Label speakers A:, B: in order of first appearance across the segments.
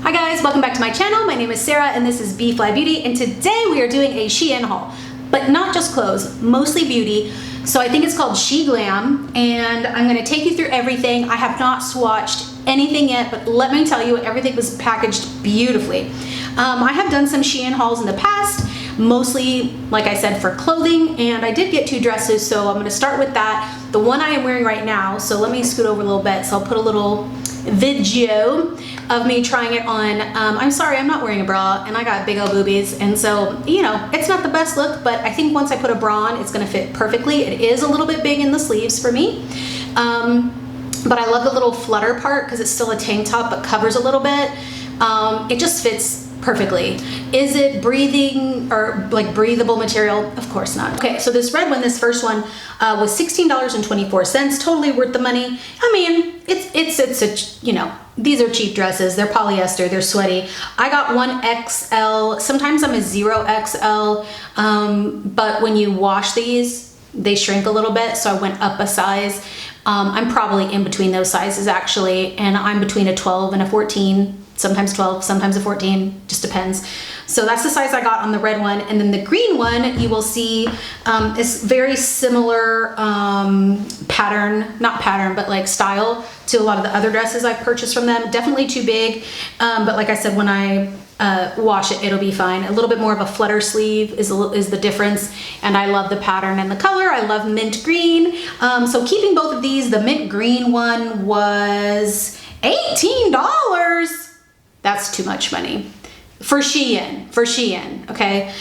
A: Hi guys, welcome back to my channel. My name is Sarah and this is B.fleye Beauty, and today we are doing a Shein haul, but not just clothes, mostly beauty. So I think it's called Shein Glam, and I'm going to take you through everything. I have not swatched anything yet, but let me tell you, everything was packaged beautifully. I have done some Shein hauls in the past, mostly, like I said, for clothing, and I did get 2 dresses, so I'm going to start with that. The one I am wearing right now, so let me scoot over a little bit, so I'll put a little video of me trying it on. I'm sorry, I'm not wearing a bra, and I got big old boobies, and so, you know, it's not the best look, but I think once I put a bra on, it's going to fit perfectly. It is a little bit big in the sleeves for me, but I love the little flutter part because it's still a tank top but covers a little bit. It just fits perfectly. Is it breathing or like breathable material? Of course not. Okay, so this red one, this first one, was $16.24. Totally worth the money. I mean, it's a, you know, these are cheap dresses. They're polyester, they're sweaty. I got 1XL. Sometimes I'm a 0XL, but when you wash these, they shrink a little bit, so I went up a size. I'm probably in between those sizes actually, and I'm between a 12 and a 14. Sometimes 12, sometimes a 14, just depends. So that's the size I got on the red one. And then the green one, you will see is very similar pattern, not pattern, but like style to a lot of the other dresses I've purchased from them. Definitely too big, but like I said, when I wash it, it'll be fine. A little bit more of a flutter sleeve is the difference, and I love the pattern and the color. I love mint green. So keeping both of these, the mint green one was $18. That's too much money for Shein, okay?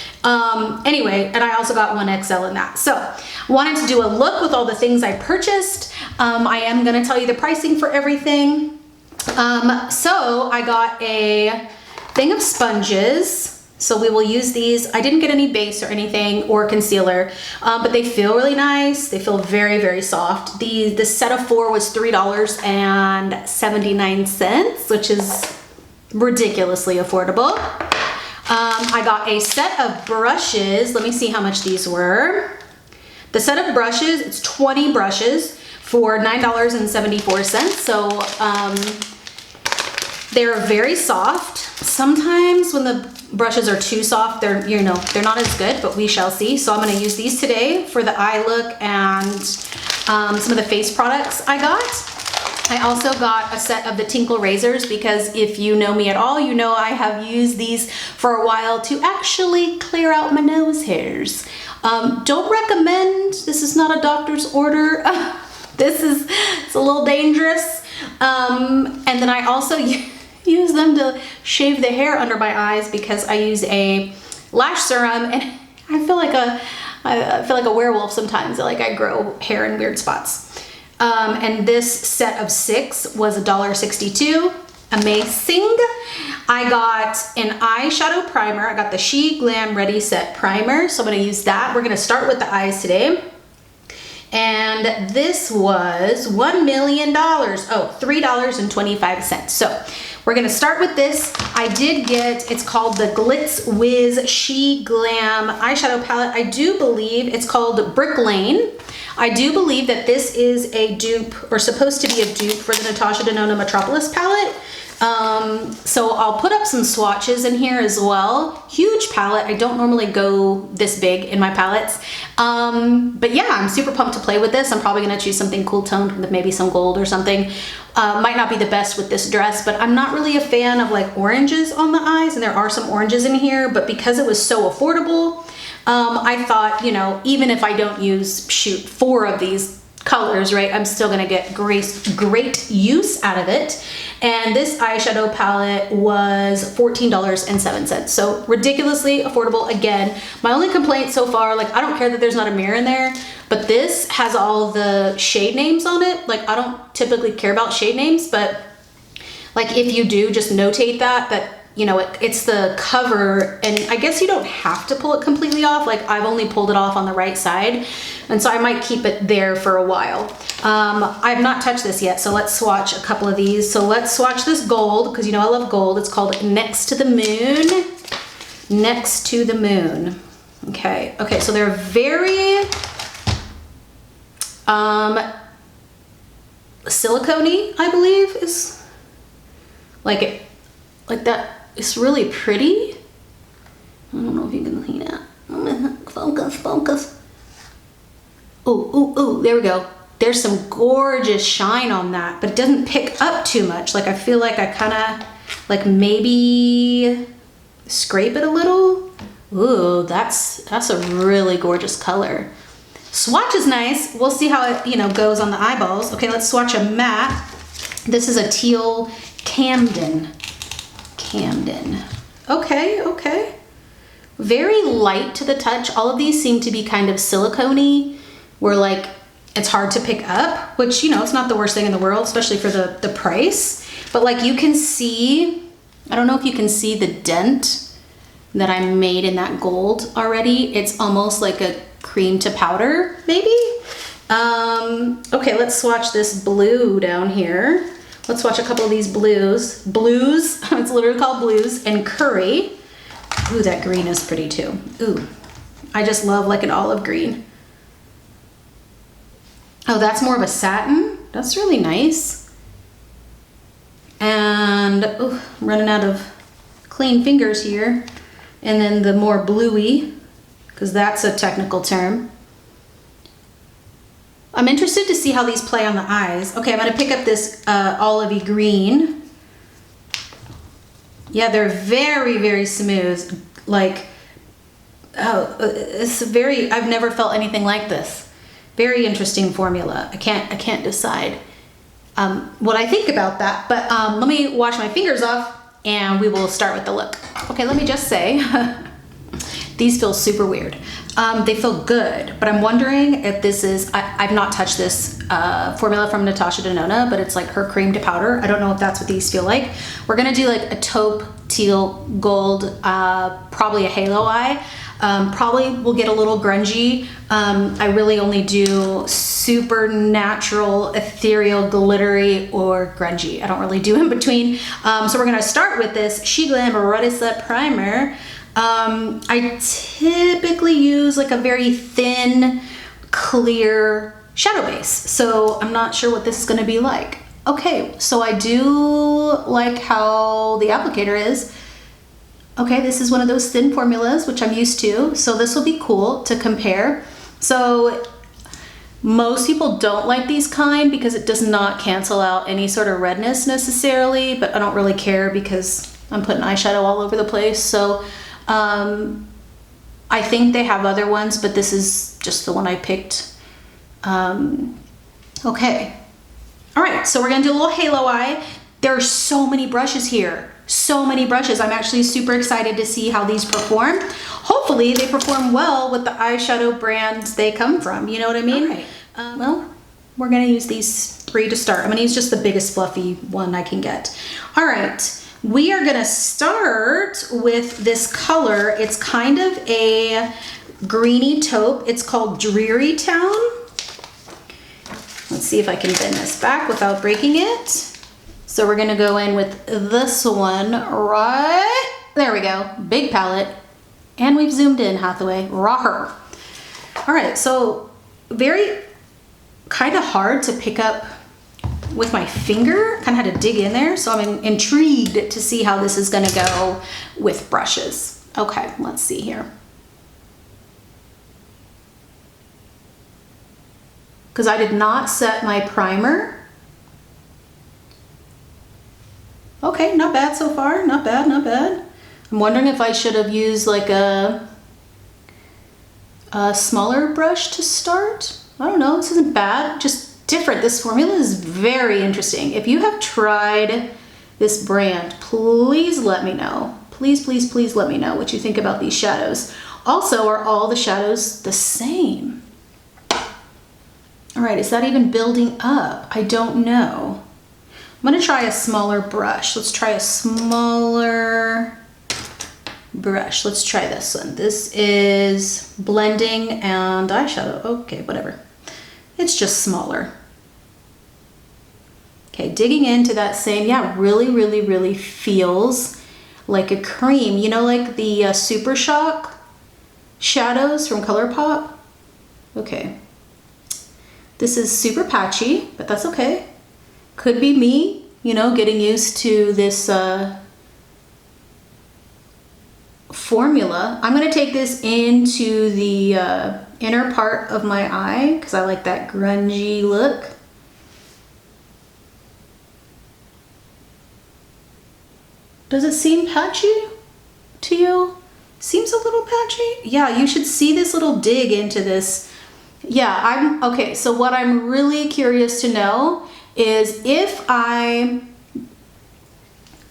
A: Anyway, and I also got 1XL in that. So wanted to do a look with all the things I purchased. I am gonna tell you the pricing for everything. So I got a thing of sponges. So we will use these. I didn't get any base or anything or concealer, but they feel really nice. They feel very, very soft. The set of 4 was $3.79, which is ridiculously affordable. I got a set of brushes. Let me see how much these were. The set of brushes, it's 20 brushes for $9.74. So they're very soft. Sometimes when the brushes are too soft, they're not as good, but we shall see. So I'm gonna use these today for the eye look and some of the face products I got. I also got a set of the Tinkle razors because if you know me at all, you know I have used these for a while to actually clear out my nose hairs. Don't recommend. This is not a doctor's order. It's a little dangerous. And then I also use them to shave the hair under my eyes because I use a lash serum, and I feel like a werewolf sometimes. Like I grow hair in weird spots. And this set of 6 was $1.62. Amazing. I got an eyeshadow primer. I got the Shein Glam Ready Set Primer, so I'm going to use that. We're going to start with the eyes today. And this was $1 million. Oh, $3.25. So we're going to start with this. I did get, it's called the Glitz Wiz Shein Glam eyeshadow palette. I do believe it's called Brick Lane. I do believe that this is a dupe, or supposed to be a dupe, for the Natasha Denona Metropolis palette. So I'll put up some swatches in here as well. Huge palette. I don't normally go this big in my palettes. But yeah, I'm super pumped to play with this. I'm probably gonna choose something cool toned with maybe some gold or something. Might not be the best with this dress, but I'm not really a fan of like oranges on the eyes, and there are some oranges in here, but because it was so affordable, I thought, you know, even if I don't use, 4 of these colors, right, I'm still gonna get great use out of it. And this eyeshadow palette was $14.07. So ridiculously affordable. Again, my only complaint so far, like I don't care that there's not a mirror in there, but this has all the shade names on it. Like I don't typically care about shade names, but like if you do, just notate that you know, it's the cover, and I guess you don't have to pull it completely off. Like I've only pulled it off on the right side, and so I might keep it there for a while. I have not touched this yet, so let's swatch a couple of these. So let's swatch this gold, because you know I love gold. It's called Next to the Moon. Next to the Moon. Okay, so they're very silicone-y, I believe, is like it. like that. It's really pretty. I don't know if you can see that. Focus, focus. Oh, there we go. There's some gorgeous shine on that, but it doesn't pick up too much. Like I feel like I kind of like maybe scrape it a little. Ooh, that's a really gorgeous color. Swatch is nice. We'll see how it, you know, goes on the eyeballs. Okay, let's swatch a matte. This is a teal Camden. Okay. Very light to the touch. All of these seem to be kind of silicone-y, where like it's hard to pick up, which, you know, it's not the worst thing in the world, especially for the price. But like you can see, I don't know if you can see the dent that I made in that gold already. It's almost like a cream to powder, maybe. Okay, let's swatch this blue down here. Let's swatch a couple of these blues. It's literally called blues, and curry. Ooh, that green is pretty too. Ooh, I just love like an olive green. Oh, that's more of a satin. That's really nice. And ooh, I'm running out of clean fingers here. And then the more bluey, because that's a technical term. I'm interested to see how these play on the eyes. Okay, I'm gonna pick up this olivey green. Yeah, they're very, very smooth. Like, oh, it's very, I've never felt anything like this. Very interesting formula. I can't decide what I think about that, but let me wash my fingers off and we will start with the look. Okay, let me just say, these feel super weird. They feel good, but I'm wondering if this is, I've not touched this formula from Natasha Denona, but it's like her cream to powder. I don't know if that's what these feel like. We're gonna do like a taupe, teal, gold, probably a halo eye. Probably will get a little grungy. I really only do super natural, ethereal, glittery, or grungy. I don't really do in between. So we're gonna start with this Shein Glam Ready Set Primer. I typically use like a very thin, clear shadow base. So I'm not sure what this is gonna be like. Okay, so I do like how the applicator is. Okay, this is one of those thin formulas, which I'm used to. So this will be cool to compare. So most people don't like these kind because it does not cancel out any sort of redness necessarily, but I don't really care because I'm putting eyeshadow all over the place. So I think they have other ones, but this is just the one I picked. Okay. All right, so we're gonna do a little halo eye. There are so many brushes here. So many brushes. I'm actually super excited to see how these perform. Hopefully they perform well with the eyeshadow brands they come from. You know what I mean? Right. Well, we're gonna use these 3 to start. I'm gonna use just the biggest fluffy one I can get. All right, we are gonna start with this color. It's kind of a greeny taupe. It's called Dreary Town. Let's see if I can bend this back without breaking it. So we're gonna go in with this one right, there we go, big palette. And we've zoomed in, Hathaway, raw. All right, so very kind of hard to pick up with my finger, kind of had to dig in there. So I'm intrigued to see how this is gonna go with brushes. Okay, let's see here. Because I did not set my primer. Okay, not bad so far, not bad, not bad. I'm wondering if I should have used like a smaller brush to start. I don't know, this isn't bad, just different. This formula is very interesting. If you have tried this brand, please let me know. Please, please, please let me know what you think about these shadows. Also, are all the shadows the same? All right, is that even building up? I don't know. I'm gonna try a smaller brush. Let's try a smaller brush. Let's try this one. This is blending and eyeshadow. Okay, whatever. It's just smaller. Okay, digging into that same, yeah, really, really, really feels like a cream. You know, like the Super Shock shadows from ColourPop? Okay. This is super patchy, but that's okay. Could be me, you know, getting used to this formula. I'm gonna take this into the inner part of my eye because I like that grungy look. Does it seem patchy to you? Seems a little patchy? Yeah, you should see this little dig into this. Yeah, okay, so what I'm really curious to know is if I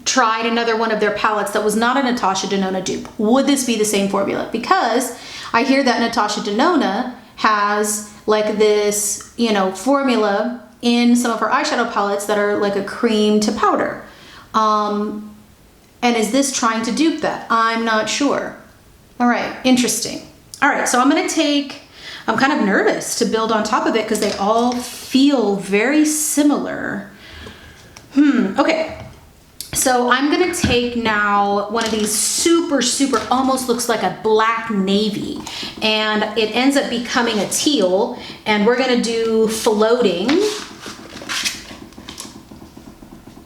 A: tried another one of their palettes that was not a Natasha Denona dupe, would this be the same formula? Because I hear that Natasha Denona has like this, you know, formula in some of her eyeshadow palettes that are like a cream to powder. And is this trying to dupe that? I'm not sure. All right, interesting. All right, so I'm kind of nervous to build on top of it because they all feel very similar. Okay. So I'm gonna take now one of these super, almost looks like a black navy, and it ends up becoming a teal, and we're gonna do floating,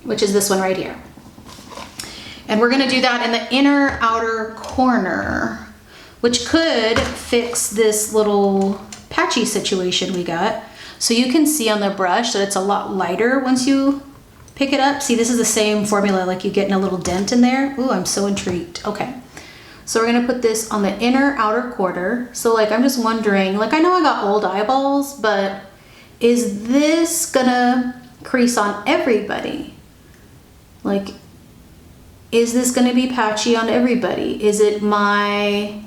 A: which is this one right here. And we're gonna do that in the inner outer corner, which could fix this little patchy situation we got. So you can see on the brush that it's a lot lighter once you pick it up. See, this is the same formula, like you getting a little dent in there. Ooh, I'm so intrigued. Okay, so we're gonna put this on the inner outer quarter. So like, I'm just wondering, like I know I got old eyeballs, but is this gonna crease on everybody? Like, is this gonna be patchy on everybody? Is it my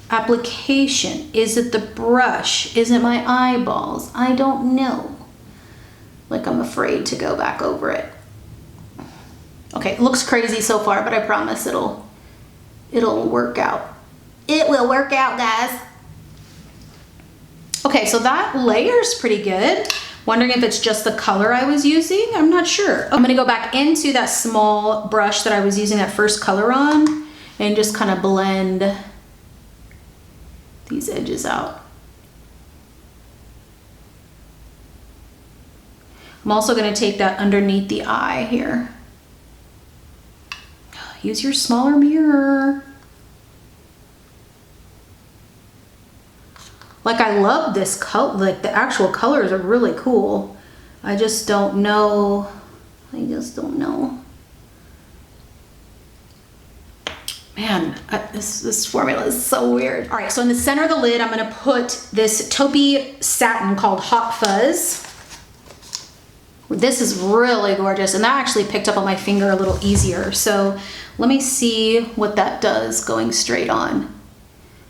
A: application? Is it the brush? Is it my eyeballs? I don't know. Like, I'm afraid to go back over it. Okay, it looks crazy so far, but I promise it'll work out. It will work out, guys. Okay, so that layer's pretty good. Wondering if it's just the color I was using. I'm not sure. I'm gonna go back into that small brush that I was using that first color on and just kind of blend these edges out. I'm also gonna take that underneath the eye here. Use your smaller mirror. Like, I love this color, like the actual colors are really cool. I just don't know, Man, this formula is so weird. All right, so in the center of the lid, I'm gonna put this taupey satin called Hot Fuzz. This is really gorgeous, and that actually picked up on my finger a little easier. So let me see what that does going straight on.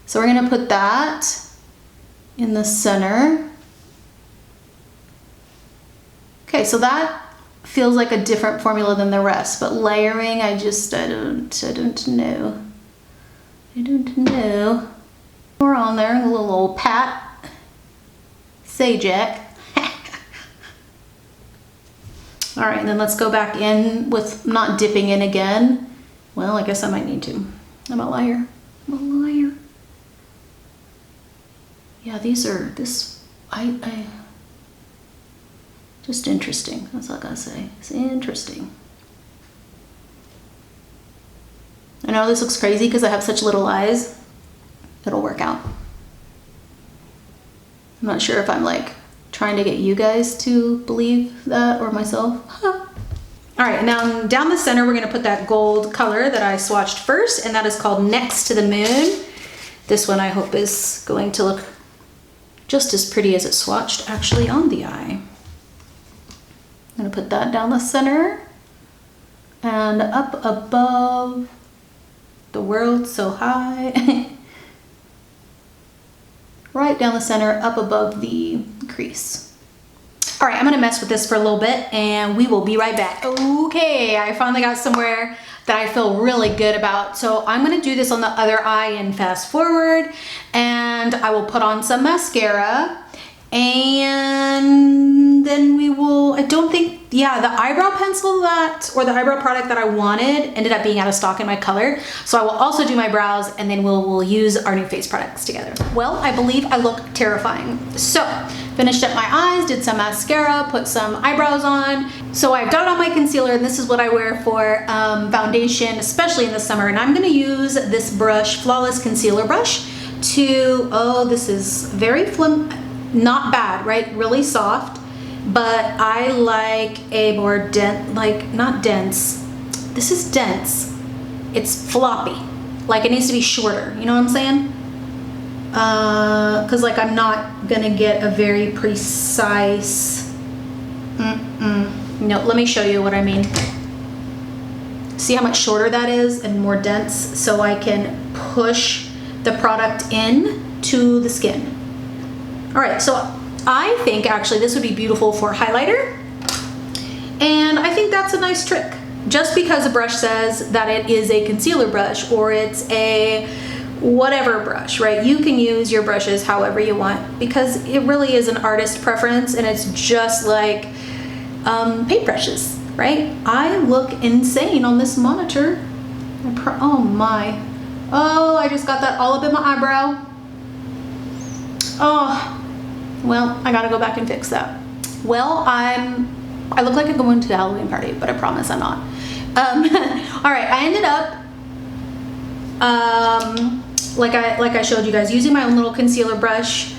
A: So we're gonna put that in the center. Okay, so that feels like a different formula than the rest, but layering, I don't know. We're on there, a little old pat. Say Jack. All right, and then let's go back in with not dipping in again. Well, I guess I might need to. I'm a liar. Yeah, just interesting. That's all I gotta say. It's interesting. I know this looks crazy because I have such little eyes. It'll work out. I'm not sure if I'm like trying to get you guys to believe that or myself. All right, now down the center, we're gonna put that gold color that I swatched first, and that is called Next to the Moon. This one I hope is going to look just as pretty as it swatched actually on the eye. I'm gonna put that down the center and up above the world so high. Right down the center, up above the crease. All right, I'm gonna mess with this for a little bit and we will be right back. Okay, I finally got somewhere that I feel really good about. So I'm gonna do this on the other eye and fast forward, and I will put on some mascara, and then we will, I don't think, yeah, the eyebrow pencil or the eyebrow product that I wanted ended up being out of stock in my color. So I will also do my brows, and then we'll use our new face products together. Well, I believe I look terrifying. So Finished up my eyes, did some mascara, put some eyebrows on. So I've done all my concealer, and this is what I wear for foundation, especially in the summer. And I'm gonna use this brush, Flawless Concealer Brush, to, oh, this is very not bad, right? Really soft, but I like a more dense, like not dense. This is dense. It's floppy. Like it needs to be shorter. You know what I'm saying? Cause like I'm not gonna get a very precise. No, let me show you what I mean. See how much shorter that is and more dense, so I can push the product in to the skin. All right, so I think actually this would be beautiful for highlighter, and I think that's a nice trick. Just because a brush says that it is a concealer brush or it's a whatever brush, right? You can use your brushes however you want, because it really is an artist preference, and it's just like paintbrushes, right? I look insane on this monitor. Oh my. Oh, I just got that all up in my eyebrow. Oh. Well, I gotta go back and fix that. Well, I look like I'm going to the Halloween party, but I promise I'm not. All right, I ended up, like I showed you guys, using my own little concealer brush.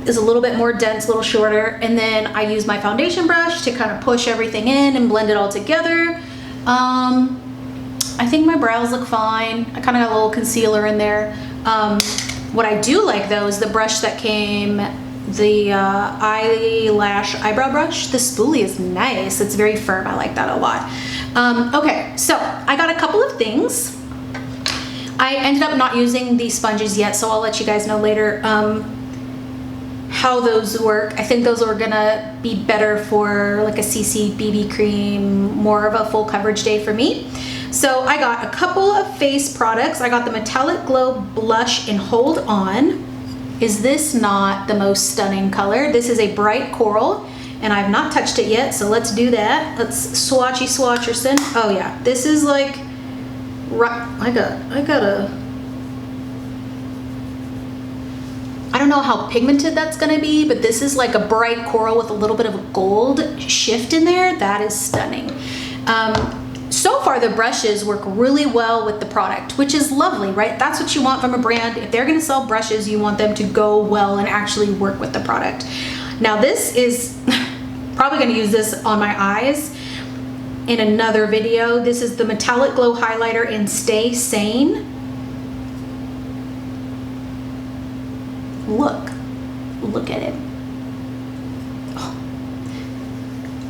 A: Is a little bit more dense, a little shorter, and then I use my foundation brush to kind of push everything in and blend it all together. I think my brows look fine. I kind of got a little concealer in there. What I do like though is the brush that came, the eyelash eyebrow brush. The spoolie is nice. It's very firm. I like that a lot. Okay, so I got a couple of things. I ended up not using these sponges yet, so I'll let you guys know later how those work. I think those are gonna be better for like a CC BB cream, more of a full coverage day for me. So I got a couple of face products. I got the Metallic Glow Blush in Hold On. Is this not the most stunning color? This is a bright coral, and I've not touched it yet, so let's do that. Let's swatchy swatcherson. Oh yeah, this is like, I don't know how pigmented that's gonna be, but this is like a bright coral with a little bit of a gold shift in there. That is stunning. So far the brushes work really well with the product, which is lovely, right? That's what you want from a brand. If they're gonna sell brushes, you want them to go well and actually work with the product. Now this is, probably gonna use this on my eyes in another video. This is the Metallic Glow Highlighter in Stay Sane. Look at it.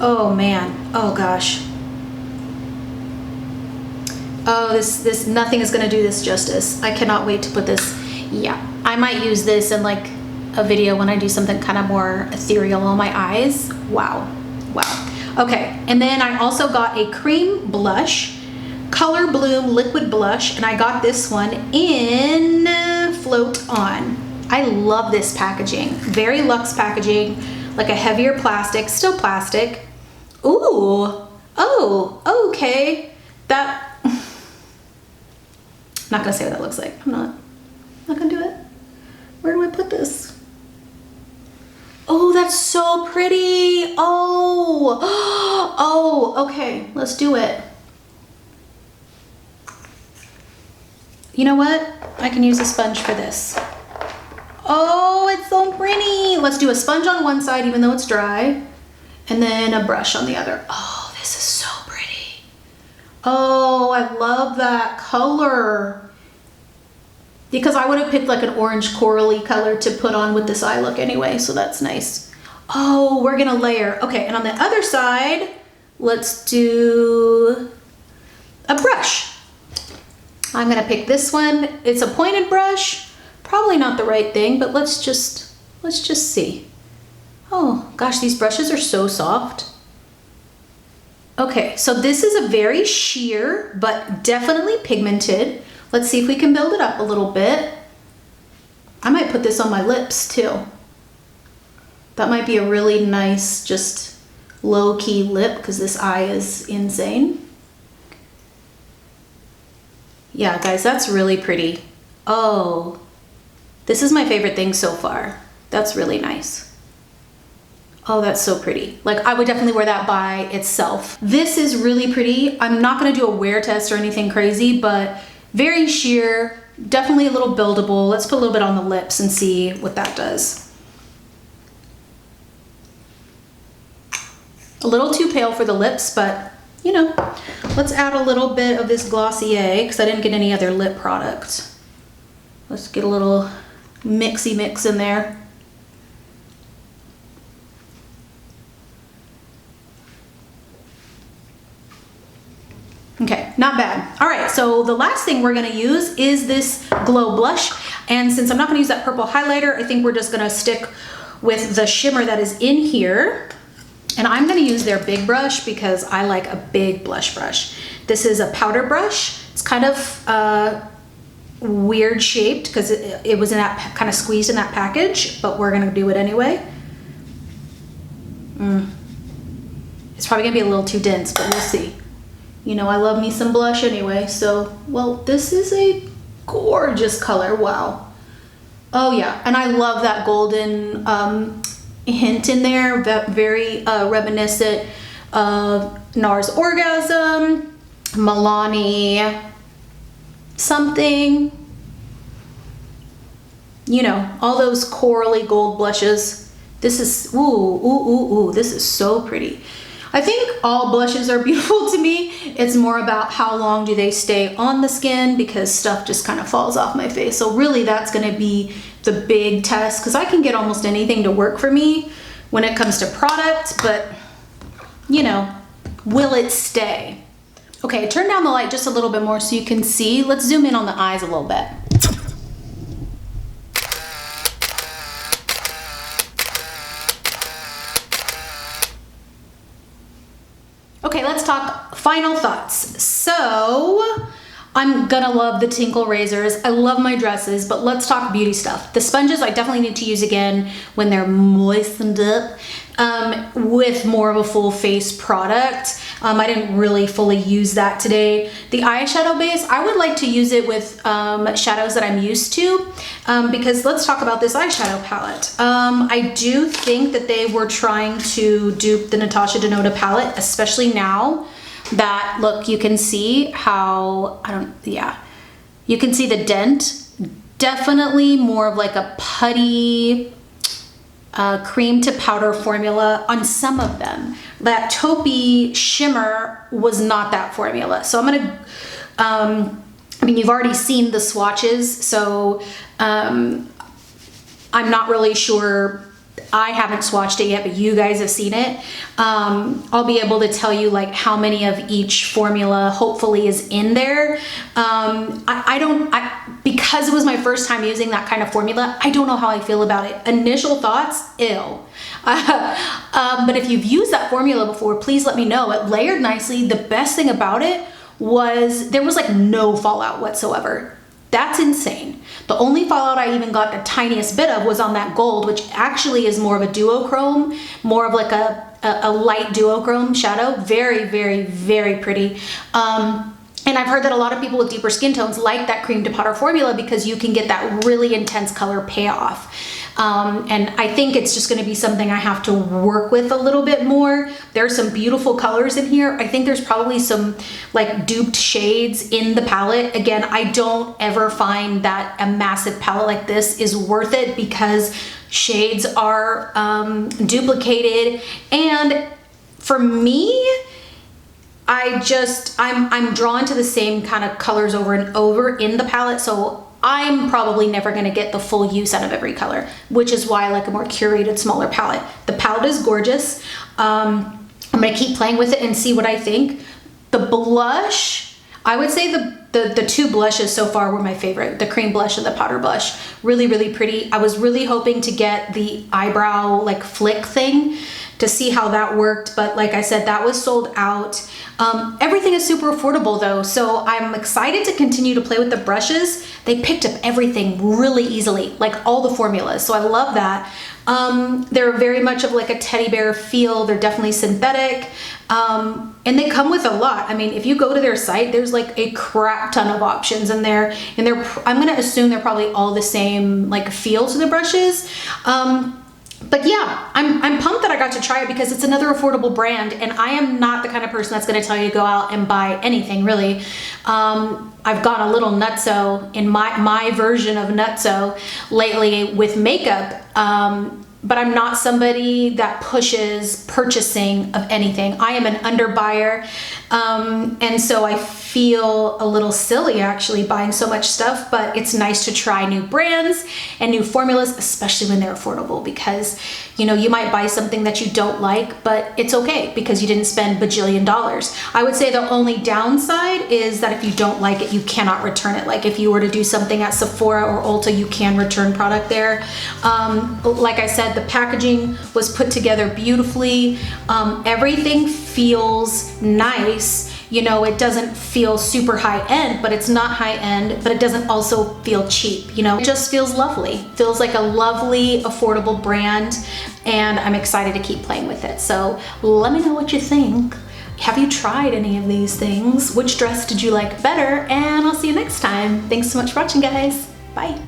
A: Oh man, oh gosh. Oh, this nothing is gonna do this justice. I cannot wait to put this. Yeah, I might use this in like a video when I do something kind of more ethereal on my eyes. Wow, wow. Okay, and then I also got a cream blush, Color Bloom liquid blush, and I got this one in Float On. I love this packaging. Very luxe packaging, like a heavier plastic, still plastic. Ooh, oh, okay. That, I'm not gonna say what that looks like. I'm not gonna do it. Where do I put this? Oh, that's so pretty. Oh, okay, let's do it. You know what? I can use a sponge for this. Oh, it's so pretty. Let's do a sponge on one side, even though it's dry, and then a brush on the other. Oh, this is so pretty. Oh, I love that color. Because I would have picked like an orange corally color to put on with this eye look anyway, so that's nice. Oh, we're gonna layer. Okay, and on the other side, let's do a brush. I'm gonna pick this one. It's a pointed brush. Probably not the right thing, but let's just see. Oh gosh, these brushes are so soft. Okay, so this is a very sheer, but definitely pigmented. Let's see if we can build it up a little bit. I might put this on my lips too. That might be a really nice, just low-key lip, because this eye is insane. Yeah, guys, that's really pretty. Oh, this is my favorite thing so far. That's really nice. Oh, that's so pretty. Like I would definitely wear that by itself. This is really pretty. I'm not gonna do a wear test or anything crazy, but very sheer, definitely a little buildable. Let's put a little bit on the lips and see what that does. A little too pale for the lips, but you know, let's add a little bit of this Glossier because I didn't get any other lip product. Let's get a little mixy mix in there. Okay, not bad. All right, so the last thing we're gonna use is this glow blush. And since I'm not gonna use that purple highlighter, I think we're just gonna stick with the shimmer that is in here. And I'm gonna use their big brush because I like a big blush brush. This is a powder brush. It's kind of weird shaped because it was in that kind of squeezed in that package, but we're gonna do it anyway. It's probably gonna be a little too dense, but we'll see. You know, I love me some blush anyway, so, well, this is a gorgeous color, wow. Oh yeah, and I love that golden hint in there, very reminiscent of NARS Orgasm, Milani, something. You know, all those corally gold blushes. This is, ooh, this is so pretty. I think all blushes are beautiful to me. It's more about how long do they stay on the skin because stuff just kind of falls off my face. So really that's gonna be the big test because I can get almost anything to work for me when it comes to product, but you know, will it stay? Okay, turn down the light just a little bit more so you can see. Let's zoom in on the eyes a little bit. Okay, let's talk final thoughts. So, I'm gonna love the Tinkle razors. I love my dresses, but let's talk beauty stuff. The sponges I definitely need to use again when they're moistened up with more of a full face product. I didn't really fully use that today. The eyeshadow base, I would like to use it with shadows that I'm used to because let's talk about this eyeshadow palette. I do think that they were trying to dupe the Natasha Denona palette, especially now that, look, you can see how, you can see the dent. Definitely more of like a putty cream to powder formula on some of them. That taupey shimmer was not that formula. So I'm gonna, I mean, you've already seen the swatches, so I'm not really sure. I haven't swatched it yet, but you guys have seen it. I'll be able to tell you like how many of each formula hopefully is in there. Because it was my first time using that kind of formula, I don't know how I feel about it. Initial thoughts, ew. But if you've used that formula before, please let me know. It layered nicely. The best thing about it was there was like no fallout whatsoever. That's insane. The only fallout I even got the tiniest bit of was on that gold, which actually is more of a duochrome, more of like a light duochrome shadow. Very, very, very pretty. And I've heard that a lot of people with deeper skin tones like that cream to powder formula because you can get that really intense color payoff. And I think it's just gonna be something I have to work with a little bit more. There's some beautiful colors in here. I think there's probably some like duped shades in the palette. Again, I don't ever find that a massive palette like this is worth it because shades are duplicated. And for me, I'm drawn to the same kind of colors over and over in the palette, so I'm probably never gonna get the full use out of every color, which is why I like a more curated, smaller palette. The palette is gorgeous. I'm gonna keep playing with it and see what I think. The blush, I would say the two blushes so far were my favorite, the cream blush and the powder blush. Really, really pretty. I was really hoping to get the eyebrow like flick thing to see how that worked, but like I said, that was sold out. Everything is super affordable though, so I'm excited to continue to play with the brushes. They picked up everything really easily, like all the formulas, so I love that. They're very much of like a teddy bear feel. They're definitely synthetic, and they come with a lot. I mean, if you go to their site, there's like a crap ton of options in there, and I'm gonna assume they're probably all the same like feel to the brushes. But yeah, I'm pumped that I got to try it because it's another affordable brand, and I am not the kind of person that's gonna tell you to go out and buy anything, really. I've gone a little nutso in my version of nutso lately with makeup, but I'm not somebody that pushes purchasing of anything. I am an underbuyer, and so I feel a little silly actually buying so much stuff, but it's nice to try new brands and new formulas, especially when they're affordable, because you know, you might buy something that you don't like, but it's okay because you didn't spend bajillion dollars. I would say the only downside is that if you don't like it, you cannot return it. Like if you were to do something at Sephora or Ulta, you can return product there. Like I said, the packaging was put together beautifully. Everything feels nice. You know, it doesn't feel super high end, but it's not high end, but it doesn't also feel cheap. You know, it just feels lovely. Feels like a lovely, affordable brand, and I'm excited to keep playing with it. So let me know what you think. Have you tried any of these things? Which dress did you like better? And I'll see you next time. Thanks so much for watching, guys. Bye.